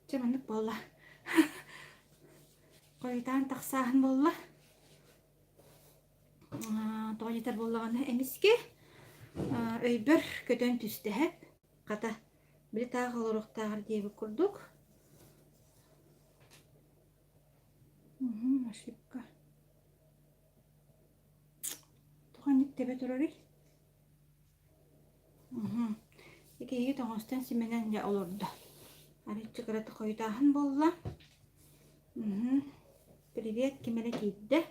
Çamanlık bolla. Koydan taqsaahan bolla. Тоҕонитер боллаҕына эмиске өйбөр көтөн түстеһэп хата били таах олоруктаагар диэби курдук. Ошибка. Тоҕонник тебе турарый. Икеги тоҕостан сименен я олорду. Арычы кыраты койдаахан болла. Привет, кимеле киидде.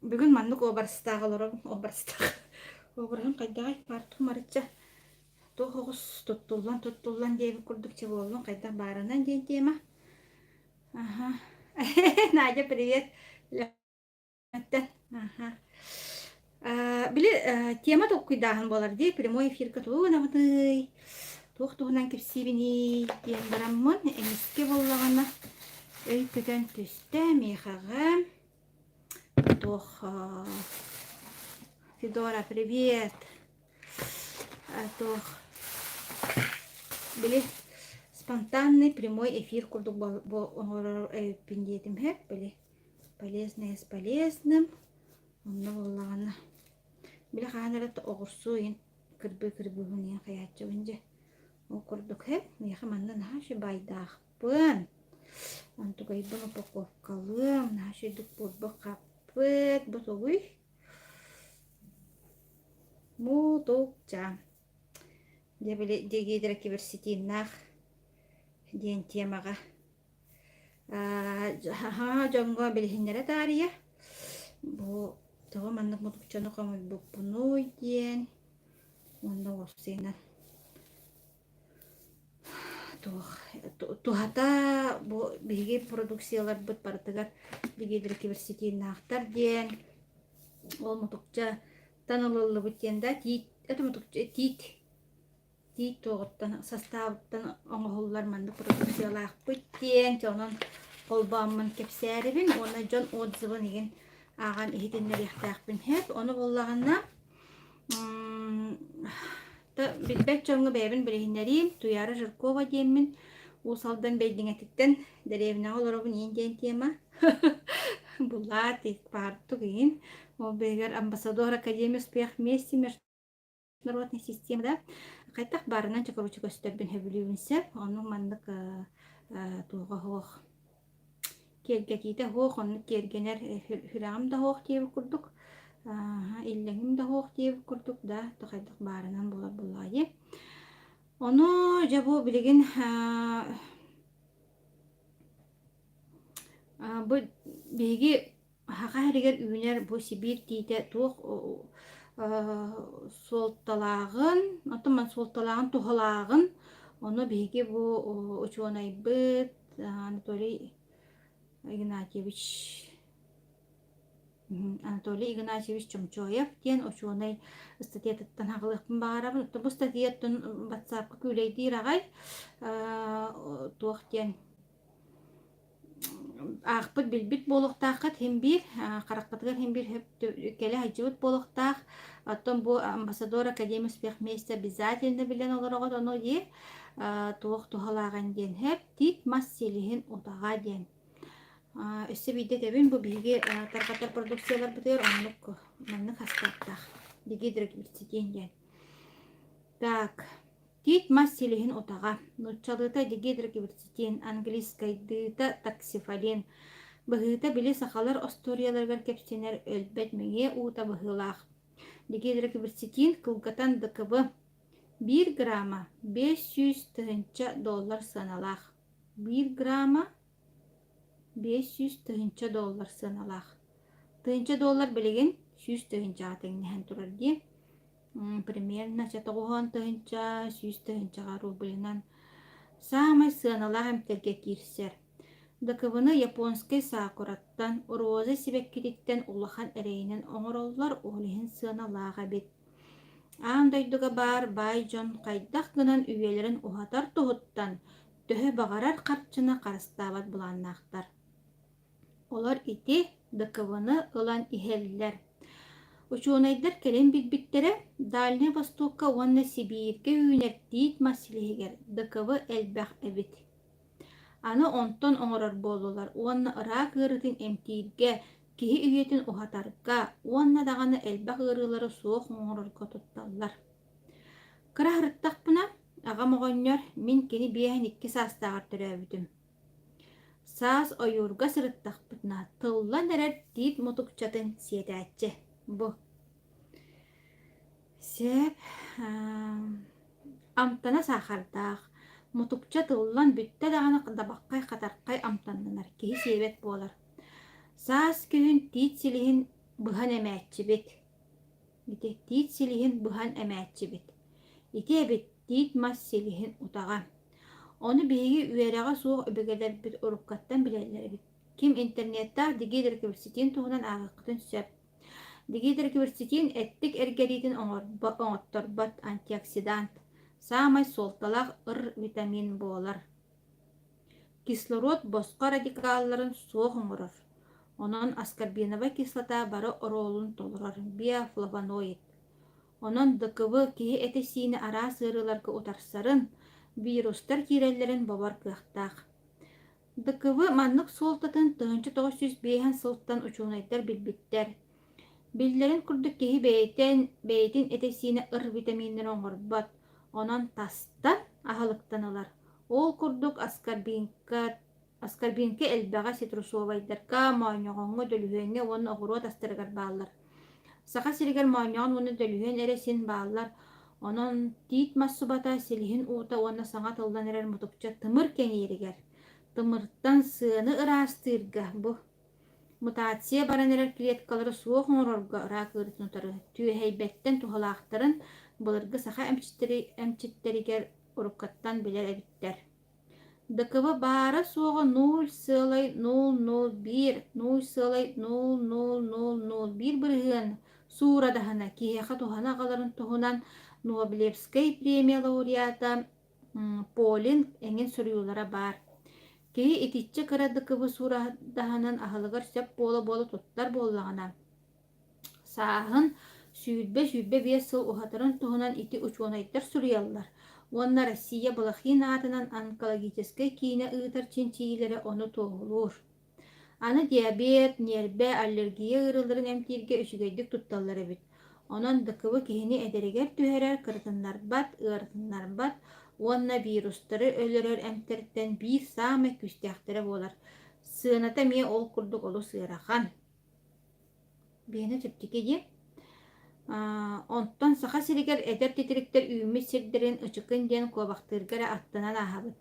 Бүгүн маннык обарстаах олором, обарстаах. Обархан кайдагай парту марыча. Тохогус туттуллан диэби курдук че боллун кайда баарынан диэн тема. Ага. Надя, привет. Ага. Били тема токуйдаахан болар ди прямой эфирка туунамытый. Туохтуунан кепсибини диэн бараммын эмиске боллагана өй көтөн түстэ мехага. Тох Федора, привет. Тох били спонтанный прямой эфир курдук пиндетим хэп били полезное с полезным. Онна боллагана били хаанарат огурсуин кырбы-кырбыгын каячы өнже о курдук хэп меха мандан хаши байдаахпын антугайбын упаковкалым хаши дук бурбы каппыт босогуй мутукча дебили дегидер киберситиннах диэн темага жонго билихиннере тария бу того маннык мутукчаны камы буппунуй диэн онда осына тухата бу биги продукциялар бут бартыгар дегидер киберситиннахтар диэн ол мутукча танылылы бутенда тит это мутукча тит тоғыттан составыттан оңғоллар манды продукциялақ бүттен жонын қолбамын кепсәрібін оны жон отзывын еген аған ehitиннер яқтақпын хеп оны боллағанна билбек жоңғы бәйбін білігінлерім туяры Жиркова деймін усалдан бәйдіңетіктен дәревіне оларабын енден тема бұлар тек барды кейін ол бәйгер амбассадор академия успех вместе международной системы да қайтақ барынан чакаручы көстербін хөбілуінсеп оның мандық туға хоқ кергетейді хоқ оны кергенер хүрағым да хоқ дейбі күрдік иллеңім да хоқ дейбі күрдік да тұқайдық барынан болайы оны жабу білеген бұл бейге хақа әрігер үйінер бұл Сибир дейді туқ солталағын, атыман солталағын тухалағын, оны бейге бұл ученый-быт Анатолий Игнатьевич Чомчоев ден ученый статьяттан хағылықпын бағарабын. Бұл статьяттан WhatsApp-қа күлейді рағай туақ ден ақпыт білбіт болуқтақыт хем бір, қарақпатығар хем бір кәлі хайчыбыт болуқтақ. Оттон бұл амбассадор академия успех вместе обязательно білен оларығыт оны де туық тухалаған ден хеп тит мас селихин отаға ден. Өсі бейді дәбін бұл білге тарқатар продукциялар бұтыр онлық хастаттақ. Дегедірік білсетен ден. Так. Тит мас селихин отаға. Нұтчалыта дегедрік ебіртетен английскай дыта таксифален. Бұғыта білі сақалар осторияларғар кепсенер өлбәт мәне ұта бұғылақ. Дегедрік ебіртетен кылғатан дықыбы 1 грамма $500 саналақ. 1 грамма $500 саналақ. $500 білеген 100 атыңнен тұрар де. Примерно чатоғуған тұхынча, 100 рублинан. Самай сыналағым терге кирсер. Дықыбыны японскай сақураттан, розы себеккететтен улахан әрейінен оңыроллар олығын сыналаға бет. Аңдайдыға бар бай жон қайдақ гынан үйелерін ұхатар тұғыттан, төхі бағарар қарчына қарыстабат бұланнақтар. Олар ити дықыбыны ылан ихелілер. Учуонайдар келен билбиттере Дальний Востокка уонна Сибирге үүнэртиит массилиһигэр дыкыбы элбэх эбит. Аны онтон оҥорор буолулар, уонна ыраак ыарытын эмтииргэ, киһи үйэтин уһатарга, уонна даҕаны элбэх ыарыылары суох оҥорорго тутталлар. Кыраһырыттахпына, аҕам оҕонньор, мин кини биэһин икки саастааҕар төрөөбүтүм. Саас ойуурга сырыттахпытына, тыллан эрэр тиит мутукчатын сиэтээччи. Бу Сеп амтана сахардаах, мутукча тыллан бүтtä даҕаны дабаккай хатаркай амтаннанар, киһи сиэбэт буолар. Саас күһүн тиит силиһин быһан эмээччибит. Тиит силиһин быһан эмээччибит. Ити эбит тиит мас силиһин утаҕа. Ону биһиги үөрэҕэ суох өбүгэлэрбит уруккаттан билэллэрбит. Ким интернеттаах Дигидер киберситин туһунан аагыккытын сөп. Дигидер киберситин эттик эргэритин оҥотторбат антиоксидант. Саамай солталаах ыр витамин буолар. Кислород боско радикалларын суох оҥорор. Онон аскорбиновая кислота бары ороолун толорор, биофлавоноид. Онон дыкыбы киһи этесиини араа сыарыларга утарсарын, вирустар киирэллэрин бобор кыахтаах. Дыкыбы маннык суолтатын 1905 сылттан учуунайдар билбиттер. Биллерин курдук киһи бэйэтин этесиини ыр витаминнер оҥорбот, онон тастан аһылыктанылар. Ол курдук аскорбинка элбэҕэ цитрусовайдарга моонньоҕоҥҥо дөлүһүөҥҥэ уонна оҕуруу тастарыгар бааллар. Саха сиригэр моонньоҕон уонна дөлүһүөн эрэ син бааллар. Онон тиит массубата силиһин уута уонна саҥа тылдан эрэр мутукча тымыр кэҥииригэр. Тымырттан сыаны ыраастыырга бу. Мутация баран эрэр клеткалары суох оҥорорго ыраак ыырытын утары түйэһэйбэттэн туһалаахтарын былыргы саха эмчиттеригэр уруккаттан билэр эбиттэр. Дыкыбы баара суоҕа 0,001 0,00001 бырыһыан суура даһына киһиэхэ туһана аҕаларын туһунан Нобелевскай премия лауреата Полин эҥин суруйуулара баар. Киһи итиччэ кыра дыкыбы суура даһынан аһылыгар сөп буола туттар буоллаҕына. Сааһын сүүрбэ биэс сыл уһатарын туһунан ити учуонайдар суруйаллар. Уонна Россия балахин аатынан онкологическай киина ыытар чинчиилэри ону туоһулуур. Аны диабет, нербэ, аллергия ырыларын эмтииргэ үчүгэйдик тутталлар эбит. Онон дыкыбы киһини эдэригэр түһэрэр кырытыннарбат, ыартыннарбат, уонна вирустары өлөрөр эмтерттен биир саамай күстээхтэрэ буолар. Сыаната мие ол курдук олу сыарахан. Биэни түптүки ди. Онтон саха сиригэр эдер титириктер үүмит сирдерин ычыкын диэн куобахтыыргара аттанан аһабыт.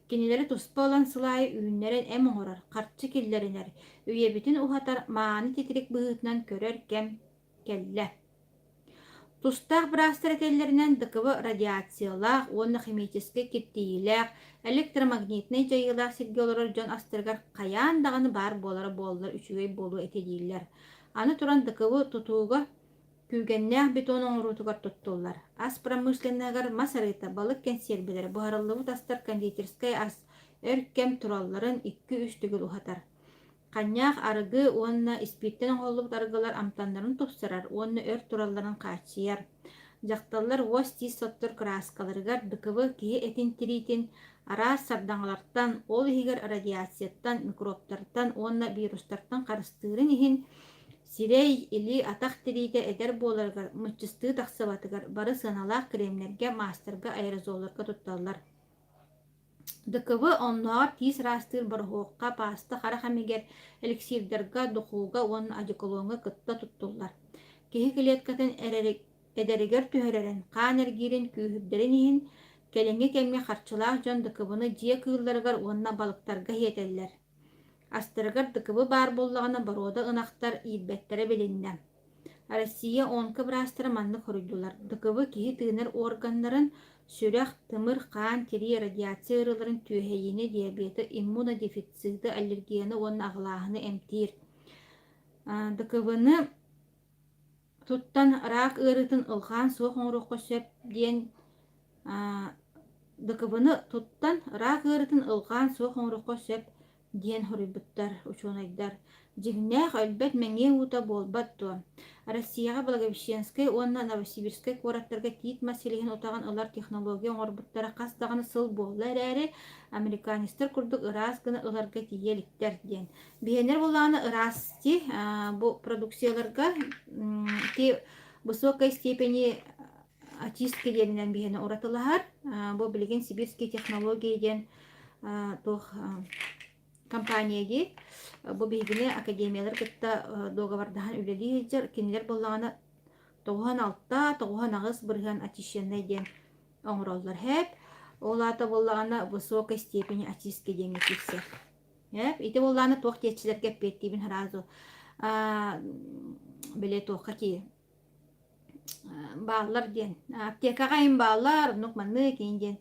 Кинилери туспа olan сылаайы үүннэрэн эм оҥорор, харчы киллеринер, үйэбитин уһатар мааны титирик быһыытынан көрөр кэм келлэ. Тустаах бырастар этеллеринен дыкыбы радиациялаах, уонна химический киттиилээх, электромагнитный жайылаах сирге олорор дьон астыргар хайаан даҕаны баар буолара буоллар үчүгэй буолуу этедииллэр. Аны туран дыкыбы тутууга күгеннээх бетон оҥоруутугар туттуллар. Ас промышленныгар масарыта, балык консервилери, буһарыллыбы тастар кондитерскай ас өркем туралларын 2-3 түгүл уһатар. Каньяах арыгы уонна испиттен оҥоллубут арыгылар амтаннарын тупсарар, уонна өр туралларын хаачыяр. Жакталлар уос тиис соттор краскаларыгар дыкыбы киһи этин тиритин араас сардаҥалартан, ол иһигэр радиацияттан, микробтартан, уонна вирустартан харыстыырын иһин сирей или атах тирите эдер буоларгар, мычыстыы тахсыбатыгар, бары сыаналаах кремнерге, мастырга, аэрозолларга тутталлар. Дыкыбы онноор тиис раастыыр барыһуокка, паста, хара хамигер, эликсирдарга, духууга, уонна адиколоҥга кытта туттуллар. Киһи клеткатын эдеригер түһэрэрэн, хаан эргиирин күүһүрдэрин иһин келеҥҥи кэмҥэ харчылаах дьон дыкыбыны дьиэ кыылларыгар уонна балыктарга иэтэллэр. Астырыгар дыкыбы баар боллаҕына баруода ынахтар иирбэттерэ билиннэ. Россия онка бырастары маннык хоруйдулар. Дыкыбы киһи тыынар органнарын сүрэх, тымыр, хаан, тири, радиация ырыларын түөһэйини, диабеты, иммунодефициты, аллергияны уонна аҕылааһыны эмтиир. Дыкыбыны туттан ыраак ыарытын ылҕаан суох оҥоруоххо сөп диэн дыкыбыны туттан ыраак ыарытын ылҕаан суох оҥоруоххо сөп диэн хоройбуттар учуонайдар жигнээх өлбөт мэҥиэ ута буолбат дуо. Россияға Благовещенскай уонна Новосибирскай куораттарга тиит массилиһин утаган ылар технология оҥорбуттара хас сыл буолла эрээри американистер курдук ыраас гына ыларга тиеликтер диэн. Биһэнер булааны ыраас ти бу продукцияларга ти высокой степени очистки диэнинен биһэне уратылаһар. Бу билигин сибирский технология диэн туох компанияги бу биһигине академиялар кытта договордаһан үлелиһиджер кинилер буллаана тоҕуһан алта тоҕуһан аҕыс бырыһан очищенный диэн оҥороллар хэп олаата буллаана высокой степени очистки диэн этиксер хэп ити буллаана туох тиэтчилерге петтибин харазу биле туохка ки бааллар диэн аптекага ин бааллар нук манны кийин диэн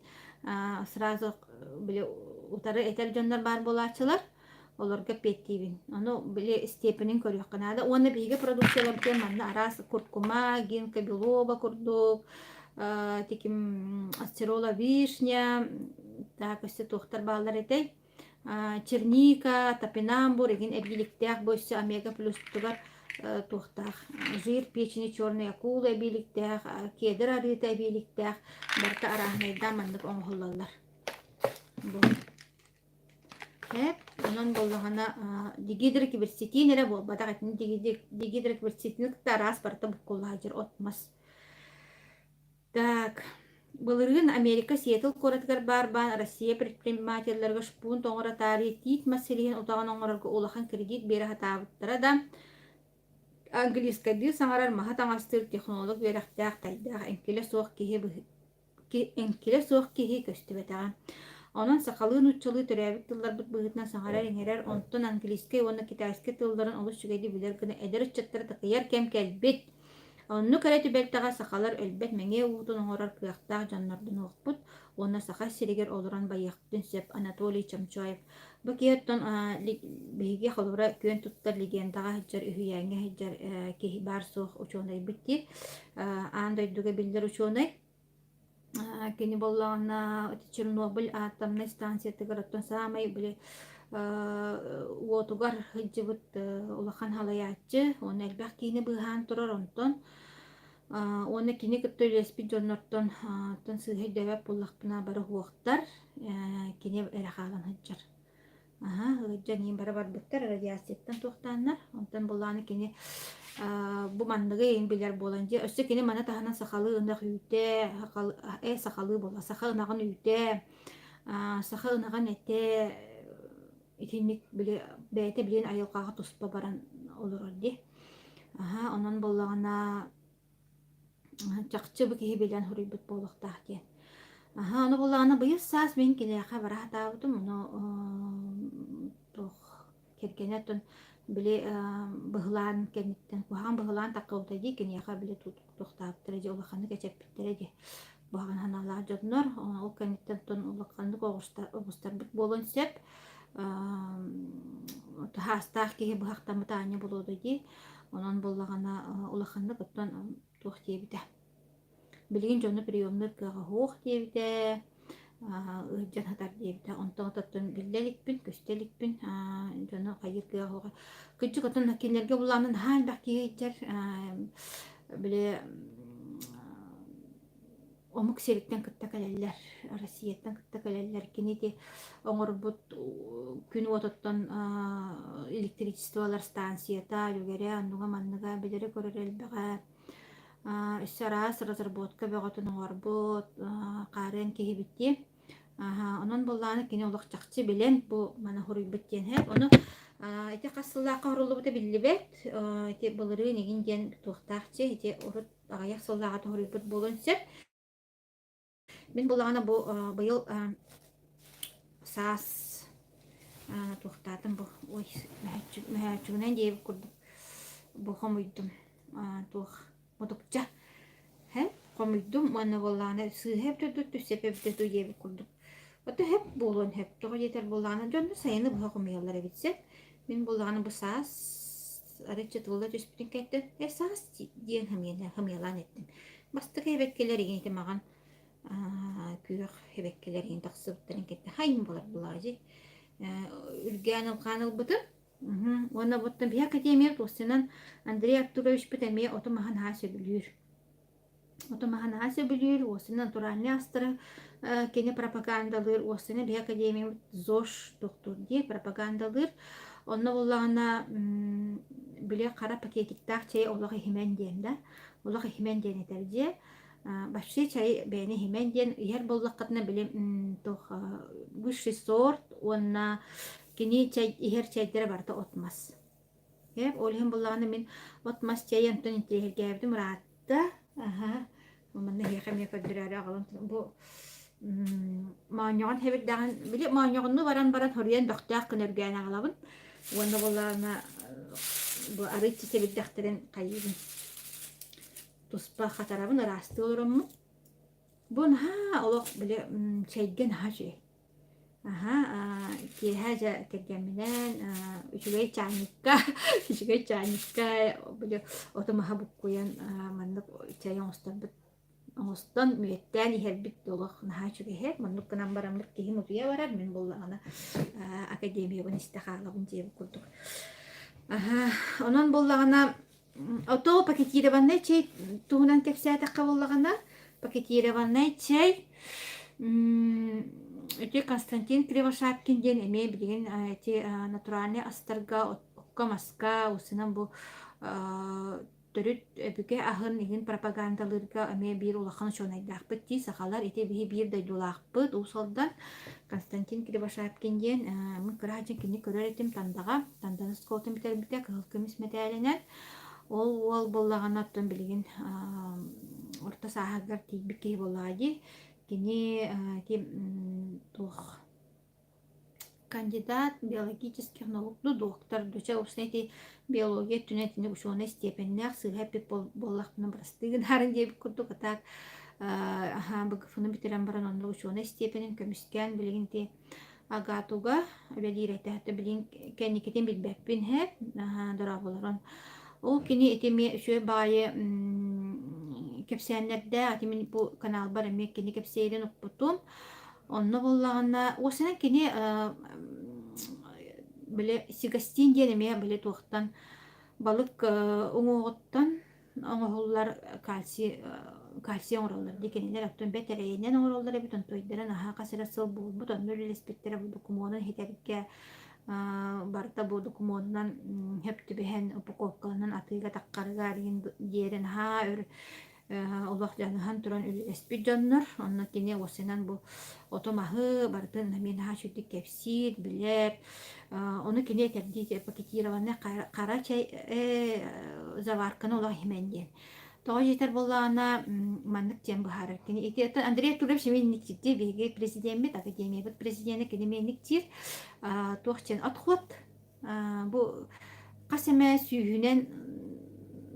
сразу биле утары этер дьоннор бар булаачылар олорга петтибин. Ону биле степенин көрүөх канада. Уонна биге продукциялар тен манна арас куркума, гинка белова курдук, тиким ацерола вишня, так өсө тухтар баалар этей. Черника, топинамбур, эгин эбиликтеах бойсы омега плюс тугар тухтах. Жир, печени, черный акула эбиликтеах, кедр арыта эбиликтеах, барта арахнайда мандык оңхоллалар. Хэп, онон боллағана дигидр киберсетин эре бол, бадақ этин дигидр киберсетин тарас барта буккуллаажыр отмас. Так, былырын Америка Сиэтл коратгар барбан Россия предпринимательлерге шпун тоңора тари тит маселиһин утаган оңорорго улахан кредит бери хатаабыттара да английска дил саңарар маха таңастыр технолог берахтаах тайдаах энкеле суох киһи көстүбэтаҕа. Онон сақалыын уччалыы төрәбик тылларбыт быһытынан саҥарар иҥерер онтон английскай уонна китайскай тылларын олус сүгэйди билер гына эдер ыччаттар тыкыйар кэм кэлбит. Онну кэрэ түбэлтэҕэ сақалар өлбэт мэҥиэ уутун оҥорор кыахтаах дьоннордун уохпут уонна саха сиригер олорон байыахтын сөп Анатолий Чамчоев. Бу киэттон биһиги холура күөн туттар легендаҕа хыджар үһүйээҥҥэ хыджар киһи баар суох учуонайбыт дии аан дойдуга биллер учуонай. Кини боллағына Чернобыль атомной станция тыгыраттан самай биле уотугар хыджыбыт улахан халаячы оны элбэх кини быһаан турар онтон оны кини кыттөлеспит дьоннортон тон сыыһый дөбөп буллахпына бары хуохтар кини эрахаалан хыджар хыджар нин бары барбыттар радиацияттан туохтааннар онтон буллааны кини бу манныгы эң билер боланжы өссө кини мана тахана сахалы ынак үйте сахалы бола саха ынагын үйте саха ынаган эте итинник биле бэйте билен айылкага туспа баран олорорди онон боллагана чакчы бу киһи билен хуруйбут болохтаах диэн ону боллагана быйыл саас мен килээха барахатаабытым ону туох кергенетон биле быһылаан кенниттен куһаан быһылаан таккаута ди кенияха биле тухтааптыра ди улаханы кечеппиттера ди буһаган ханалаа жоднор ол кенниттен тон улакканнык огустарбыт болон сеп хастаах киһи быһактамыта аня болуоду ди онон боллагана улаханнык оттон туох диэбите билигин дьону приемнер кыага хуох диэбите ыһыджан хатар диэбите онтон тоттон биллеликпин көстеликпин дьону хайыр кыага хуога кыджык отон кинилерге булаанын хаан бах киһиитер биле омук сериктен кытта кэлэллэр Россияттан кытта кэлэллэр кинити оҥорбут күн уототтон электричестволар станцията үгере аннуга манныга билери көрөрэлбэҕэ сарас разработка бөгөтүн оҥорбут каарын киһибитти онон буллааны кини олохчакчы билен бу мана хуруйбут диэн хэп ону ити кассылаакка хоруллубута биллибет ити былырыын игин диэн туохтаахчы ити урут агаях сыллаага хуруйбут болон сеп мен буллагана бу быйыл саас туохтаатым бу ой мэһээчүгүнэн диэбит курдук бу хомуйдум туох мутукча хомуйдум манна буллагана сыыһэп турдут түссепебите ту диэбит курдук ото хэп болон хэп тоҕо диэтер буллагана дьонну сайыны буһа хомуйаллар эбитсе мен буллагана бу саас арычы тылла түспүтүн кэттен саас диэн хомуялаан эттим бастык эбеккелер игин маҕан күйөх эбеккелер ин тахсыбыттарын кетти хайым болар булаажи үргән алқаныл бутын. Оны буттан бия академия тустынан Андрей Артурович битәме отомахан хасы билүр. Отомахан хасы билүр, осынан туральны астыры кене пропагандалыр, осынан бия академия ЗОЖ доктор ди пропагандалыр. Онна буллагана биле кара пакетиктак чай олага химен ден да. Олага химен ден этерде. Башчы чай бәне химен ден яр боллакытна биле тох высший сорт, онна кини чай ихер чайдары барда отмас. Олхин буллагана мен отмас чай антон интеллигентим ратта. Ага. Мамны хәмия фәддәрә агалын бу мааньягын хәбит даган биле мааньягынны баран хорыян бактак кенергән агалабын. Онда буллагана бу арыйчы себит дактырын кайыбын. Туспа хатарабын расты олорыммы. Бун олох биле чайген хажы. Ки хажа тегеминен үчүгэй чайникка биле отомаха буккуян мандык чайын остан мүеттен ихербит олох нахачуге хер мандык кынан барамдык кихим утуя барар мен боллагана академиябын истахалабын жеп курдук. Онон боллагана ото пакетированный чай тугунан кепсятакка боллагана пакетированный чай эти Константин Кривошапкин ден эме билген эти натуральный астарга окка маска усынан бу төрүт бүге ахын еген пропагандалырга эме бир улахан шонайдакпыт ти сахалар эти биһи бир дайдулакпыт усалдан Константин Кривошапкин ден мы кыражын кини көрөр этим танданыс колтун битер битек кылкымыс метәленен ол боллаган аттан билген орта сахагар тибике боллади кини тух кандидат биологических наук доктор дуча уснети биология түнетини ушуна степеннер сыгапик боллакны брастыгын харын деп курдук атак бгфны битерен баран онда ушуна степенин көмүскән билгинти агатуга абедирете билин кеникетин билбеппин хеп дараболорон ол кини этеме шө баайы кепсәннәрдә атимин бу канал бар эме кини кепсәйден укпутум онны боллагана осына кини биле сигастин денеме биле туктан балык оңоттан оңоллар кальций оңоллар дикенелер аттан бетерейнен оңоллар битон тойдерен аха касыра сыл бу бутон нөле спектра бу документын хетерге барта бу документан хепти бehen упаковкаланан атыга таккарга диерен өр Олох жаныхан туран үлеспит жоннор, онна кене осынан бу отомахы бартын мен хашүтик кепсит, билеп, оны кене тердите пакетированный кара чай заварканы олох хименден. Тоғы жетер боллағана маннык тем бұхарыр. Андрей Артурович менник тирде беге президент академия бит президенті кене менник тир тоқ чен отход. Бу қасеме сүйінен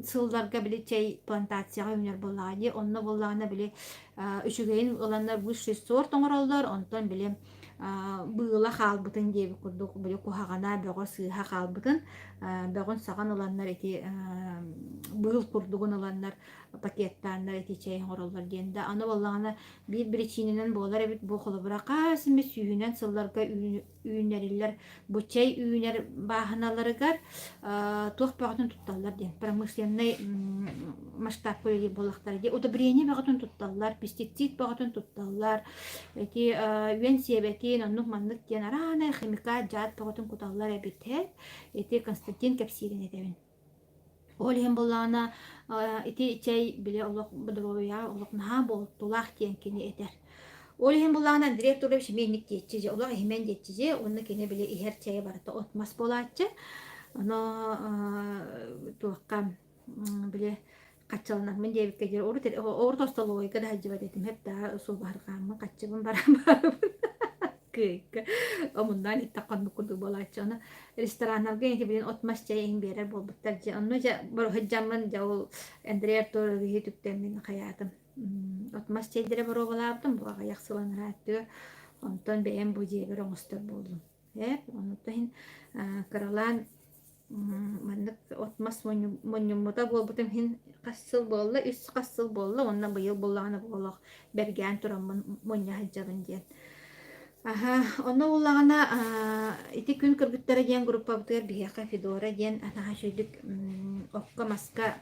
сылларга биле чай плантацияга үнер боллагы, онно боллагына биле үчүгейин уланнар высший сорт оңороллор, онтон биле быыла халбытын деп курдук биле кухагана бөгө сыйха халбытын бөгөн саган уланнар эти быыл курдугун уланнар пакеттаннар эти чай оңороллор дегенде аны боллагына бир причиненен болар бит бу холобура касым сүйүнен сылларга үйүнерилер бу чай үйүнер баханаларыгар тохпагатын тутталлар ден промышленный масштаб көйги болактар ди удобрение багатын тутталлар пестицид багатын тутталлар эти үен себетин оннук маннык ден арана химикат жаат багатын куталлар эбитет эти Константин Кепсирин этебин ол hem боллана эти чай биле олох бодроя олох наха болтулах тен кини этер ол hem боллана директору шеменник жетчи олох хемен жетчи онны кини биле ихер чай барта отмас болачы ано туакка биле качалнак мен дебик кедер орто столовойга да хажыбат этим хеп да су баргамы качыбын барам Оmundan ittaqan bukurdu bolachı onu restoranlarga enti bilen otmas çayın berer bolbuttar je onu ja bor hajjamman jaw Andrei Arturovich tüktemmin hayatım otmas çaydere bor bolabdım bu ayak sılanratı ondan beğen bu jeber ongstur boldum hep onu tahin karalan mandık otmas monyumuta bolbutum hin qassıl bolla üst qassıl bolla ondan bu yıl bollağını bollaq bergen turamın monya hajjabın diyen Аха, онно уллагана ити күн кыргыттара диэн группа бытыр биһиэхэ Федора диэн анаха шүйдүк окка маска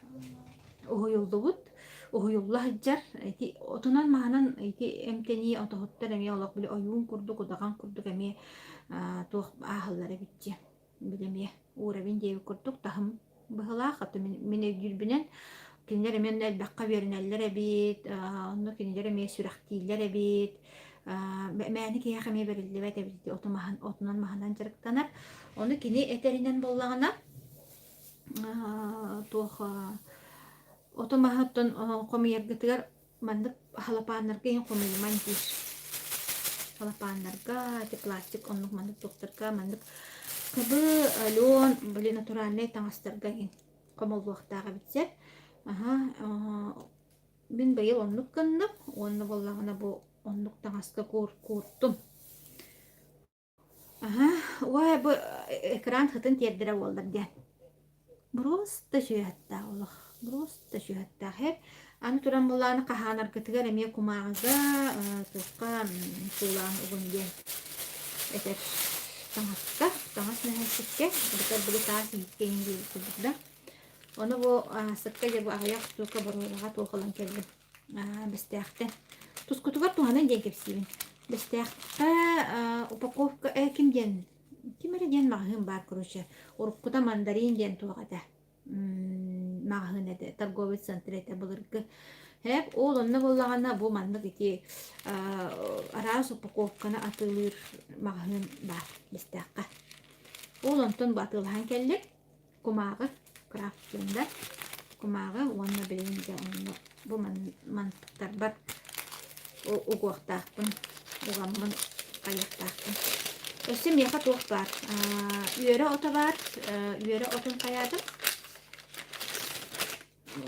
уһуйуллубут, уһуйулла хаджар ити отунан маанан ити эмтени отохуттар эми олох били оюун курдук, удаган курдук эми туох аахыллара битчи билемие уурабин диэби курдук тахым быһылаах аты мен өйдүрбүнэн кинилер эмен элбэкка биэринэллэр эбит, онно кинилер эми сүрэхтииллэр эбит, мээни киэхэ эми бериллибэт эбит отунан маһанан дьарыктанар, ону кини этеринэн боллаҕына туох отомаһаттан комиэргытыгар маннык халапааннарга иһин комуйуман диир халапааннарга эти пластик оннук маннык туохтарга маннык кыбы леон били натуральный таңастарга иһин комоллуохтаага битсер. Мин быйыл оннук кынным, онны боллагына бу оннук таңаска кууртум. Уай бу экран хытын тиердире болдар диэн. Просто шүйәттää олох. Просто шүйәттää хеп. Аны туран буланы каханар кытыгар эме кумагыза, тукка сулаан угун диэн. Этер таңас нэхэсикке, бутар били таас иткейин диэн. Оны бу сыкка жер бу агаяк тука боролага тоокалан келдим. Бестяхте. Тускутугар туханан ден кепсибин. Бестяхта упаковка ким ден? Кимере ден магын бар короче. Уруккута мандарин ден туагата. Магын эде торговый центр эте булыргы. Хеп ол онна боллагана бу мандык ити арас упаковканы атылыр магын бар бестяхка. Ол онтон батылхан келди. Кумагы крафтында кумага уанна белинде онно бу мантыктар бар угуактаакпын угаммын каяктаакпын өссем яка туох бар үйөрө ото бар үйөрө отун каядым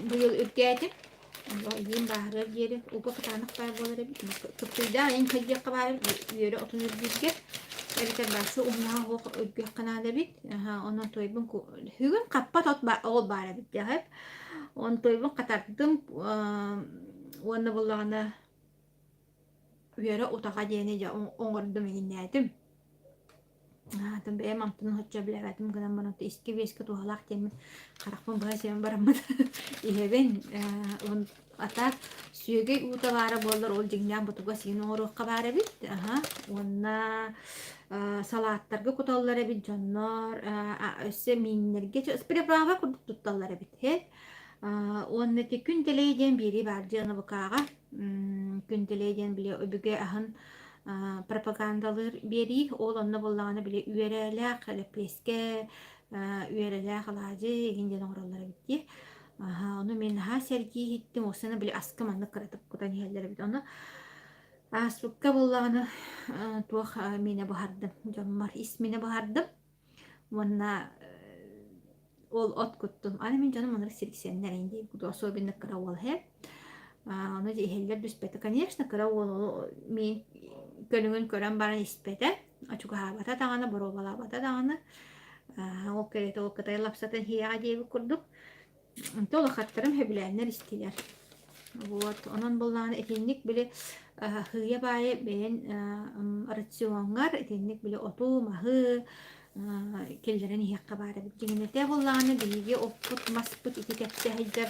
быйыл үргәдим ийин баары диери угу кытаанак бар болор эбит кыптыйда эн кайдыакка бар үйөрө отун үргүзгер Эритер башы умнаа хох өйгөк канада бит. Онон тойбун хүгүн каппат ол бара бит яхып. Он тойбун катардым. Онны буллагана үйөрө утага дене жа оңордум игиннәдим. Тым бе мамтын хочча билебетим гынан монот иски веске тухалак темин каракпын бага сен барамын. Ихебен он ата сүйеге уталары болдор ол жиңнан бутуга син орукка бара бит. Онна салаттарга куталлар бит жоннор өсө миннерге приправа курдукталлар бит. Онна те күнделейден бири бар жана букага күнделейден биле өбүгө ахын пропагандалар бери ол онна боллаганы биле үйөрөлө калепеске үйөрөлө калажы гинден ороллар бит. Onu men ha sergi hittim osana bile askamanlık karatıp kutan yerlere bit onu asukka bollağını tuğ mine bahardım jammar ismine bahardım ona ol ot kuttum ani men canım onları sirksenler indi kudu особенно каравал hep onu jeheller düspete конечно каравал men gönüngün kören baran ispete açık havata dağına borobala bata dağına o kerete o kadar lapsatan hiya diye kurduk Тола хаттарым хөбүләннәр истиләр. Вот, онон булланы этинник биле хыя бае бен рационгар этинник биле оту махы келдерен хакка бары бит. Дигенете булланы биге оппут маспут ити кепсе хайдар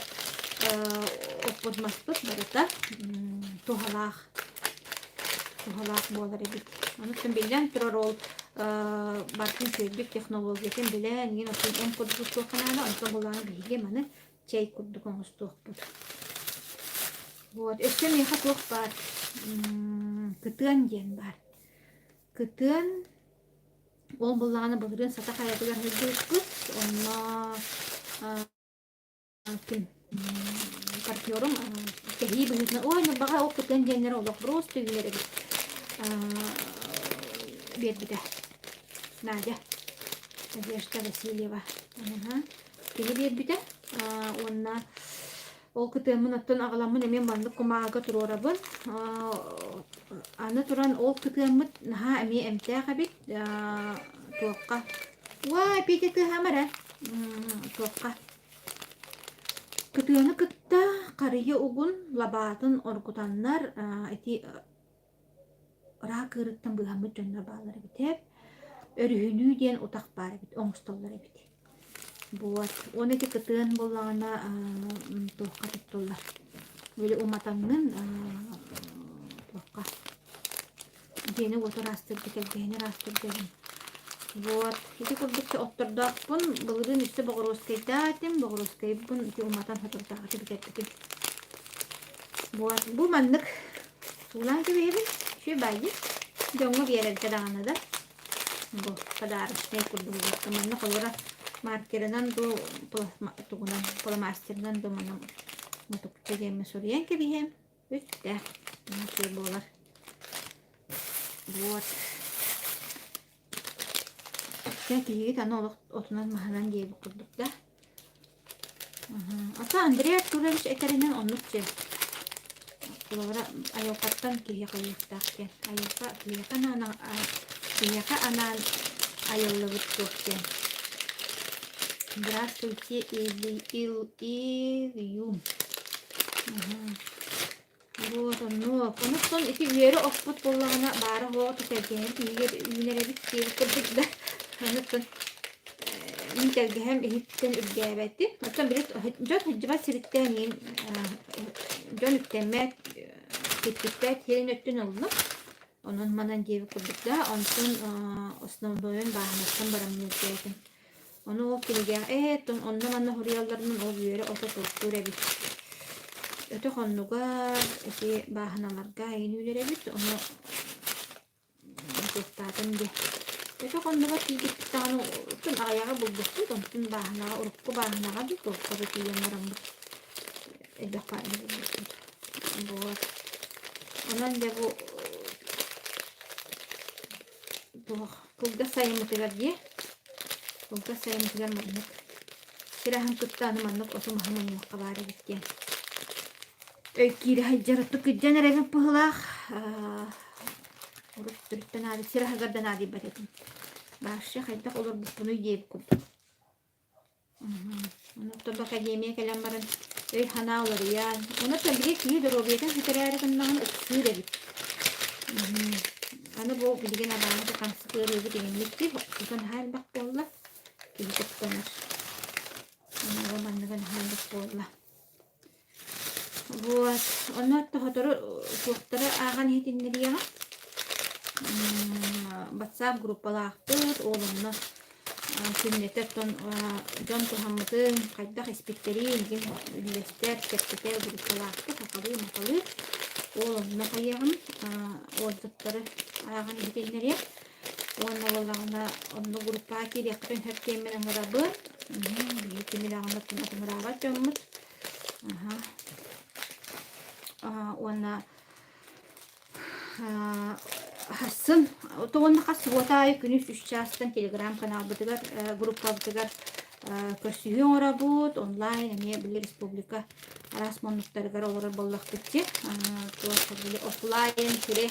оппут маспут барата тухалах болар бит. Аны тем билен тророл бартын сөйдік технологиятен білен ген отын эн курдук туақананы онтон боланы биге маны чай курдук оңыз туақ буд. Вот, өссен еха туақ бар. Кытын ден бар. Кытын ол боланы бұлырын сата қаядығар хөлдік күт. Онна кім партнерым кәйі бұлытны. Ой, баға о кытын денлер олық просто үйлері бет. Надя, Надежда Васильева. Кили бит. Онна ол кытымын аттан агаламын эмен бандык кумага турорабын. Аны туран ол кытымын наха эме эмтега бит. Туакка. Ва питети хамара. Туакка. Кытыны кытта карыя угун лабатын оркутаннар эти ора кырыттан быһамыт жоннор баалар бит. Өрүһүнүү диэн утак бар бит, оңстоллар бит. Вот. Он эти кытын боллана тухка туттулар. Böyle umatanın тухка. Дени вот растырды келгени растырды. Вот. Эти курдукча оттордакпын, былырын үстө богороскайдатым, богороскайбын эти уматан хатырдагы битеттик. Вот. Бу маннык сулан кебебин, şu байы. Жоңго берерде дагана да. Бу подарочный курдугу. Маннык олора маркеринен bu tuğunan polamastırdan bu manam mutuk çekeme soruyan kebiyem. Üstte. Nasıl bolar. Вот. Кеги таны отунан маханан дей букурдук да. Ата Андрея Турович экеринен оннукче. Кулавара айокаттан кеги кайыктаkken. Айока кияка анан айоллыбыт көктен. Здравствуйте, Ильюм. Вот, ну, конуктон эти вери оппут боллагына бары хооту келген, ийгер үйнеребит киркырдык да. Конуктон митергем эхиттен үргәбәтти. Оттон бирет жот хаҗыба сириттәнин жон үктәмәт киткиттәт херин өттен олну. Онун манан дебе курдук да, онтон основнойын баһанаттан барамныккәтин. Onu o kilge ondan anna huriyallarının o büyüre ota tutturebit. Öte konnuga eti bahanalarga inülerebit onu tuttadım de. Öte konnuga kiydik tane tüm ayağı bulduktu tüm bahanaga urukku bahanaga bir tutturebit yanlarım bu. Edaka bu. Ondan da bu kulda sayımıtılar diye. Burada sayımızlar manlık. Sirahan kuttanı manlık osu mahamanlık kabari bitken. Öykiri haccaratı kıccan erevin pıhılak. Uruk duruktan adi, sirah gardan adi badedim. Başka haydak olur bunu yiyip kurduk. Onu tabaka yemeğe kelen baran öy hana olur ya. Onu tabi ki de robiyeten hiterari kandan ıksır edip. Onu bu bilgen adamı da kan sıkırıyor bir dinlikti. Kutan hal bak bolla. Kihit konar. Onu mandagan hal bolla. Вот. Onu tohtoru tohtara agan hitinleri ya. WhatsApp gruppalardır oğlumla. Sünnete ton John Muhammed'ın kaydak ispitleri ilgin üniversiteler, sekreter gruppalardır. Makalı. Oğlumla kayağın oğuzlukları agan hitinleri ya. Onlarla onu gruppa ki yakın hep kemen ngarabı. Kimilerle tüm ngarabı çömüt. Ona hasım toğun has votay günüş 3 çastan Telegram kanal bitigar gruppa bitigar köşüyor arabut online ne bilir Respublika rasmonlukları gar olur bollaktıkçı toğun offline kire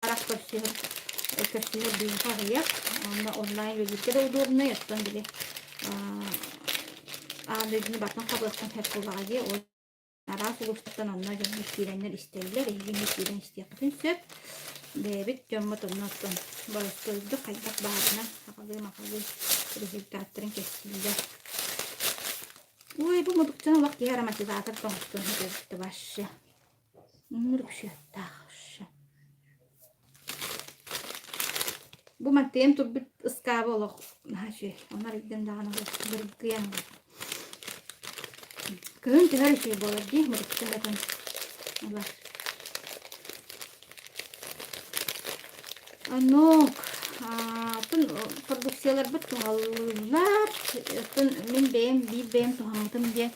harak köşüyor bir fayya ama online ödülleri udurna yattan bile anladığını bakmak kabulkan hep kulağı o Aras ulustan onlar gömmek girenler isterler. Yemek giren isteyakın söp. Bebek gömmet onlardan. Barıştırdı kaydak bağına. Makalı. Rezultatların kesildi. Uy bu mudukçana vakti yaramazı zaten konuştuğunu gözüktü başı. Nur bir şey taşı. Bu maddeyim turbit ıskabı oluk. Onlar ilden dağına bir kıyan var. Köyün her şey böyle değil mi? Bakın. Allah. Anok. Tun produksiyalar betuhallar. Tun min benim tuhamdım diye.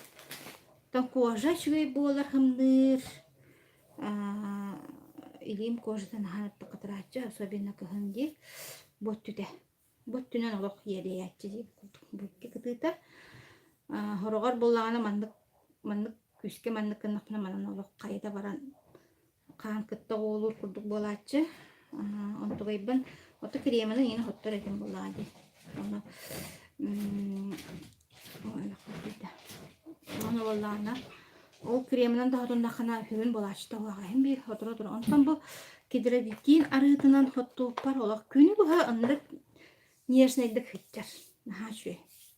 Tan koja şöyle bolar hamdır. İlim kojadan hanat takatraçça. Sabina kahındı. Bottüde. Bottünen oluk yere yatçı diye. Bottü kıtıta. Horogar bollağına mandık küske mandık kınakna manan oluk kayda baran kan kıtta olur kurduk bolatçı onu gayban otu kremini yine hotlar edim bolladı onu onu bollağına o kreminden daha da kana hürün bolatçı da var hem bir hotura ondan bu кедеребитин арытынан хоттуппар олох күнү буха ындык нежнайдык хыттар наха шүе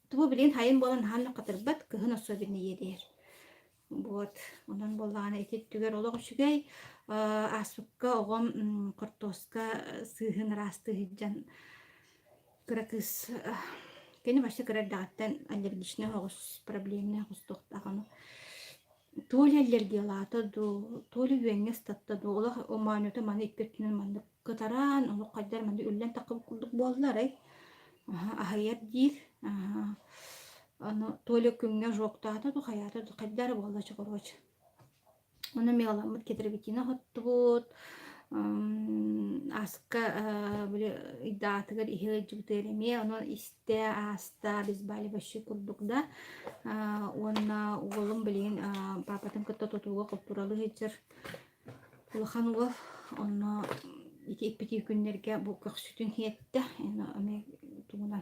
тубу билин хайын болан ханна катырбат кыһын особенно едер вот онан боллагана этеттүгер олох үчүгэй аспыкка огом кортоска сыыхын расты хыджан кыракыс кени башы кырардагаттан аллергичный хогус проблемный хогус тохтаганы толи аллергиялата ду толи үеңес татта ду олох оманута маны иккетинен манды кытаран олох кайдар манды үллен такып кулдук болдулар ахайар дир аны толи күнгө жоктаата ду хаята ду кайдар болда чогоргоч оны мегаламыт кетирбитина хоттубут аска биле идатыгар ихежүтереме оны исте аста без бали башы курдукда онна уголум билин папатын кытта тотууга культуралы хеджер улаханугов онно иппити күннерге бу көхсүтүн хиетте эме тугунан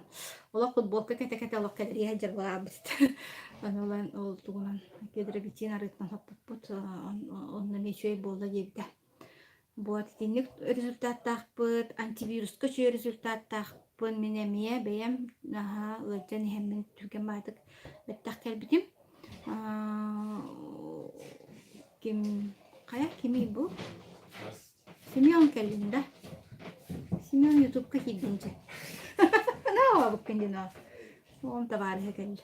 ола футболка кете олок кедерия жарбаабыт анолан ол тугунан кедеребитин арытнан хоппут онна мечөй болда дебде вот тинник результаттахпыт антивируска чөй результаттахпын минемия бэм ыджан хеммен түген байтык беттах келбитим ким кая кими бу Семен келдин да Семен ютубка кидинче наа буккендина он табарыга келди